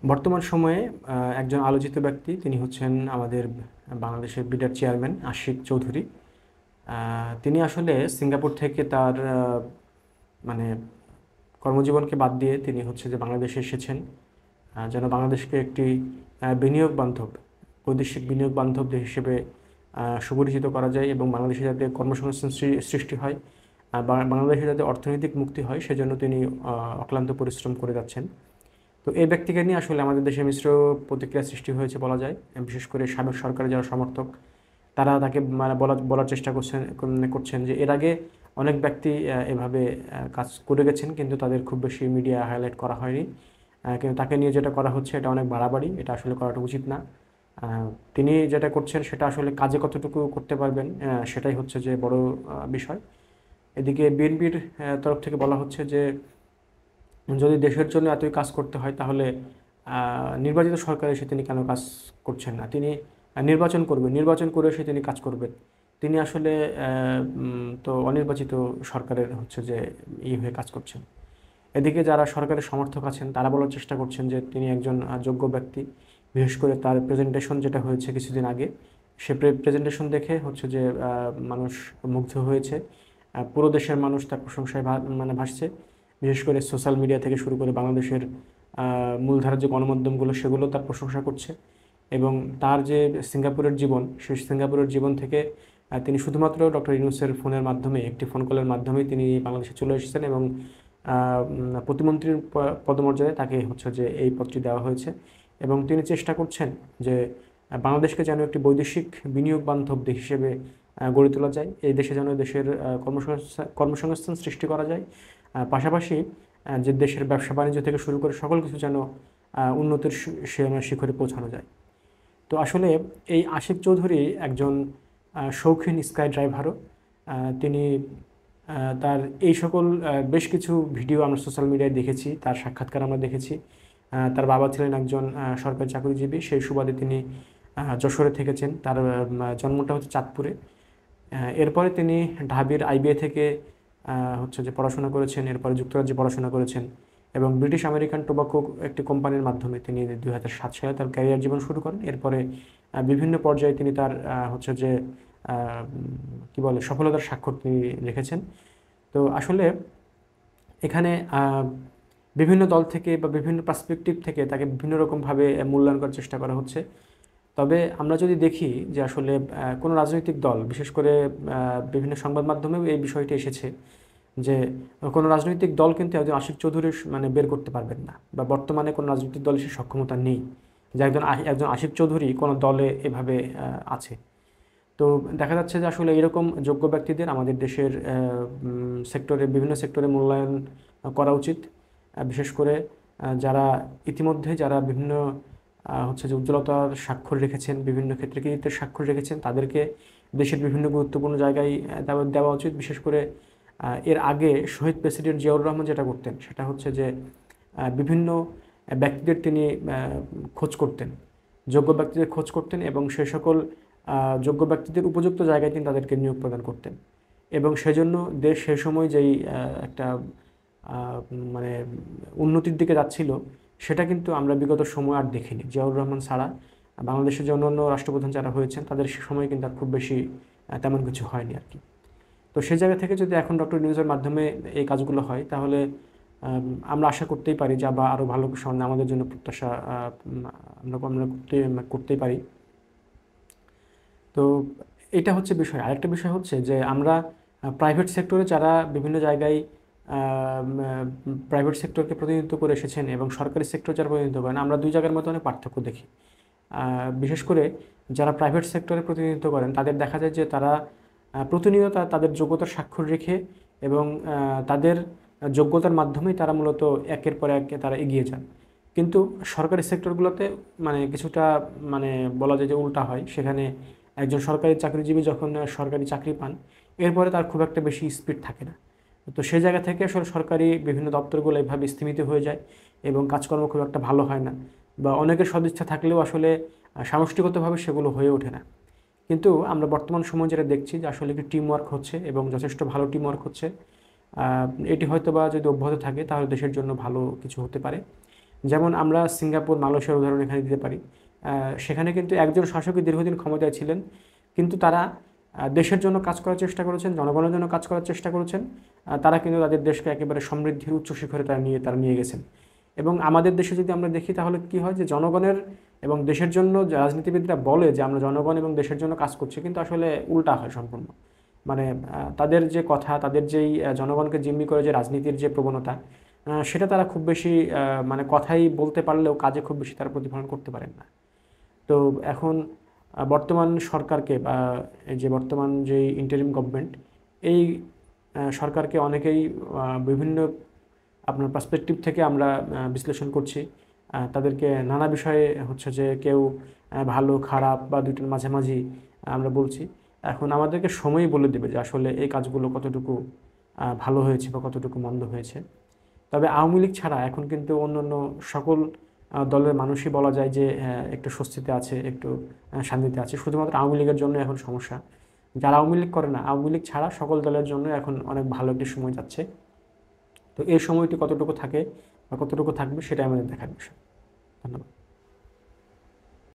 বর্তমান সময়ে একজন আলোচিত ব্যক্তি তিনি হচ্ছেন আমাদের বাংলাদেশের বিডার চেয়ারম্যান আশিক চৌধুরী। তিনি আসলে সিঙ্গাপুর থেকে তার মানে কর্মজীবনকে বাদ দিয়ে তিনি হচ্ছে যে বাংলাদেশে এসেছেন, যেন বাংলাদেশকে একটি বিনিয়োগ বান্ধব, বৈদেশিক বিনিয়োগ বান্ধব দেশ হিসেবে সুপরিচিত করা যায় এবং বাংলাদেশে যাতে কর্মসংস্থান সৃষ্টি হয়, বাংলাদেশে যাতে অর্থনৈতিক মুক্তি হয়, সেজন্য তিনি অক্লান্ত পরিশ্রম করে যাচ্ছেন। তো এই ব্যক্তিকে নিয়ে আসলে আমাদের দেশে মিশ্র প্রতিক্রিয়া সৃষ্টি হয়েছে বলা যায়। বিশেষ করে সাবেক সরকারের যারা সমর্থক তারা তাকে মানে বলার চেষ্টা করছেন যে এর আগে অনেক ব্যক্তি এভাবে কাজ করে গেছেন, কিন্তু তাদের খুব বেশি মিডিয়া হাইলাইট করা হয়নি। কিন্তু তাকে নিয়ে যেটা করা হচ্ছে এটা অনেক বাড়াবাড়ি, এটা আসলে করাটা উচিত না। তিনি যেটা করছেন সেটা আসলে কাজে কতটুকু করতে পারবেন, সেটাই হচ্ছে যে বড় বিষয়। এদিকে বিএনপির তরফ থেকে বলা হচ্ছে যে যদি দেশের জন্য এতই কাজ করতে হয় তাহলে নির্বাচিত সরকার এসে তিনি কেন কাজ করছেন না? তিনি নির্বাচন করবেন, নির্বাচন করে এসে তিনি কাজ করবেন। তিনি আসলে তো অনির্বাচিত সরকারের হচ্ছে যে হয়ে কাজ করছেন। এদিকে যারা সরকারের সমর্থক আছেন তারা বলার চেষ্টা করছেন যে তিনি একজন যোগ্য ব্যক্তি। বিশেষ করে তার প্রেজেন্টেশন যেটা হয়েছে কিছুদিন আগে, সে প্রেজেন্টেশন দেখে হচ্ছে যে মানুষ মুগ্ধ হয়েছে। পুরো দেশের মানুষ তার প্রশংসায় ভাসছে। বিশেষ করে সোশ্যাল মিডিয়া থেকে শুরু করে বাংলাদেশের মূলধারার যে গণমাধ্যমগুলো সেগুলো তার প্রশংসা করছে। এবং তার যে সিঙ্গাপুরের জীবন, সেই সিঙ্গাপুরের জীবন থেকে তিনি শুধুমাত্র ডক্টর ইউনূসের ফোনের মাধ্যমে, একটি ফোন কলের মাধ্যমেই তিনি বাংলাদেশে চলে এসেছেন এবং প্রতিমন্ত্রীর পদমর্যাদায় তাকে হচ্ছে যে এই পদটি দেওয়া হয়েছে। এবং তিনি চেষ্টা করছেন যে বাংলাদেশকে যেন একটি বৈদেশিক বিনিয়োগ বান্ধব দেশ হিসেবে গড়ে তোলা যায়, এই দেশে যেন দেশের কর্মসংস্থান সৃষ্টি করা যায়। পাশাপাশি যে দেশের ব্যবসা বাণিজ্য থেকে শুরু করে সকল কিছু যেন উন্নতির শিখরে পৌঁছানো যায়। তো আসলে এই আশিক চৌধুরী একজন শৌখিন স্কাই ড্রাইভারও। তিনি তার এই সকল বেশ কিছু ভিডিও আমরা সোশ্যাল মিডিয়ায় দেখেছি, তার সাক্ষাৎকার আমরা দেখেছি। তার বাবা ছিলেন একজন সরকারি চাকরিজীবী, সেই সুবাদে তিনি যশোরে থেকেছেন। তার জন্মটা হচ্ছে চাঁদপুরে। এরপরে তিনি ঢাবির আইবিএ থেকে হচ্ছে যে পড়াশোনা করেছেন, এরপরে যুক্তরাজ্যে পড়াশোনা করেছেন এবং ব্রিটিশ আমেরিকান টোবাকো একটি কোম্পানির মাধ্যমে তিনি 2007 সালে তার ক্যারিয়ার জীবন শুরু করেন। এরপরে বিভিন্ন পর্যায়ে তিনি তার হচ্ছে যে কি বলে সফলতার স্বাক্ষর তিনি রেখেছেন। তো আসলে এখানে বিভিন্ন দল থেকে বা বিভিন্ন পার্সপেক্টিভ থেকে তাকে বিভিন্ন রকমভাবে মূল্যায়ন করার চেষ্টা করা হচ্ছে। তবে আমরা যদি দেখি যে আসলে কোনো রাজনৈতিক দল, বিশেষ করে বিভিন্ন সংবাদ মাধ্যমেও এই বিষয়টি এসেছে যে কোনো রাজনৈতিক দল কিন্তু একজন আশিক চৌধুরী বের করতে পারবেন না, বা বর্তমানে কোনো রাজনৈতিক দলের সে সক্ষমতা নেই যে একজন আশিক চৌধুরী কোনো দলে এভাবে আছে। তো দেখা যাচ্ছে যে আসলে এরকম যোগ্য ব্যক্তিদের আমাদের দেশের সেক্টরে, বিভিন্ন সেক্টরে মূল্যায়ন করা উচিত। বিশেষ করে যারা বিভিন্ন হচ্ছে যে উজ্জ্বলতার স্বাক্ষর রেখেছেন, বিভিন্ন ক্ষেত্রে কৃতিত্বের স্বাক্ষর রেখেছেন, তাদেরকে দেশের বিভিন্ন গুরুত্বপূর্ণ জায়গায় দেওয়া উচিত। বিশেষ করে এর আগে শহীদ প্রেসিডেন্ট জিয়াউর রহমান যেটা করতেন সেটা হচ্ছে যে বিভিন্ন ব্যক্তিদের তিনি খোঁজ করতেন, যোগ্য ব্যক্তিদের খোঁজ করতেন এবং সেই সকল যোগ্য ব্যক্তিদের উপযুক্ত জায়গায় তিনি তাদেরকে নিয়োগ প্রদান করতেন। এবং সেজন্য দেশ সেই সময় যেই একটা মানে উন্নতির দিকে যাচ্ছিল, সেটা কিন্তু আমরা বিগত সময় আর দেখিনি। জিয়াউর রহমান ছাড়া বাংলাদেশের যে অন্যান্য রাষ্ট্রপ্রধান যারা হয়েছেন তাদের সে সময় কিন্তু আর খুব বেশি তেমন কিছু হয়নি আর কি। তো সেই জায়গা থেকে যদি এখন ডক্টর ইউনূসের মাধ্যমে এই কাজগুলো হয় তাহলে আমরা আশা করতেই পারি যে বা আরও ভালো কিছু আমাদের জন্য প্রত্যাশা আমরা করতেই পারি। তো এটা হচ্ছে বিষয়। আরেকটা বিষয় হচ্ছে যে আমরা প্রাইভেট সেক্টরে যারা বিভিন্ন জায়গায় প্রাইভেট সেক্টরকে প্রতিনিধিত্ব করে এসেছেন এবং সরকারি সেক্টর যারা প্রতিনিধিত্ব করেন, আমরা দুই জায়গার মধ্যে অনেক পার্থক্য দেখি। বিশেষ করে যারা প্রাইভেট সেক্টরে প্রতিনিধিত্ব করেন তাদের দেখা যায় যে তারা প্রতিনিয়ত তাদের যোগ্যতার স্বাক্ষর রেখে এবং তাদের যোগ্যতার মাধ্যমেই তারা মূলত একের পর এক তারা এগিয়ে যান। কিন্তু সরকারি সেক্টরগুলোতে কিছুটা বলা যায় যে উল্টা হয়। সেখানে একজন সরকারি চাকরিজীবী যখন সরকারি চাকরি পান, এরপরে তার খুব একটা বেশি স্পিড থাকে না। তো সেই জায়গা থেকে আসলে সরকারি বিভিন্ন দপ্তরগুলো এভাবে স্তিমিত হয়ে যায় এবং কাজকর্ম খুব একটা ভালো হয় না, বা অনেকের সদিচ্ছা থাকলেও আসলে সামষ্টিগতভাবে সেগুলো হয়ে ওঠে না। কিন্তু আমরা বর্তমান সময় যেটা দেখছি যে আসলে একটি টিম ওয়ার্ক হচ্ছে এবং যথেষ্ট ভালো টিম ওয়ার্ক হচ্ছে। এটি হয়তো বা যদি অব্যাহত থাকে তাহলে দেশের জন্য ভালো কিছু হতে পারে। যেমন আমরা সিঙ্গাপুর, মালয়েশিয়ার উদাহরণ এখানে দিতে পারি। সেখানে কিন্তু একজন শাসকই দীর্ঘদিন ক্ষমতায় ছিলেন, কিন্তু তারা দেশের জন্য কাজ করার চেষ্টা করেছেন, জনগণের জন্য কাজ করার চেষ্টা করেছেন। তারা কিন্তু তাদের দেশকে একেবারে সমৃদ্ধির উচ্চ শিখরে তারা নিয়ে গেছেন। এবং আমাদের দেশে যদি আমরা দেখি তাহলে কি হয় যে জনগণের এবং দেশের জন্য রাজনীতিবিদরা বলে যে আমরা জনগণ এবং দেশের জন্য কাজ করছি, কিন্তু আসলে উল্টা হয় সম্পূর্ণ। মানে তাদের যে কথা, তাদের যেই জনগণকে জিম্মি করে যে রাজনীতির যে প্রবণতা, সেটা তারা খুব বেশি মানে কথাই বলতে পারলেও কাজে খুব বেশি তারা প্রতিফলন করতে পারেন না। তো এখন বর্তমান সরকারকে বা এই যে বর্তমান যে ইন্টারিম গভর্নমেন্ট, এই সরকারকে অনেকেই বিভিন্ন আপনার পার্সপেক্টিভ থেকে আমরা বিশ্লেষণ করছি। তাদেরকে নানা বিষয়ে হচ্ছে যে কেউ ভালো খারাপ বা দুটোর মাঝামাঝি আমরা বলছি। এখন আমাদেরকে সময়ই বলে দেবে যে আসলে এই কাজগুলো কতটুকু ভালো হয়েছে বা কতটুকু মন্দ হয়েছে। তবে আওয়ামী লীগ ছাড়া এখন কিন্তু অন্যান্য সকল দলের মানুষই বলা যায় যে একটু স্বস্তিতে আছে, একটু শান্তিতে আছে। শুধুমাত্র আওয়ামী লীগের জন্য এখন সমস্যা। যারা আওয়ামী লীগ করে না, আওয়ামী লীগ ছাড়া সকল দলের জন্য এখন অনেক ভালো একটি সময় যাচ্ছে। তো এই সময়টি কতটুকু থাকে বা কতটুকু থাকবে সেটাই আমাদের দেখার বিষয়। ধন্যবাদ।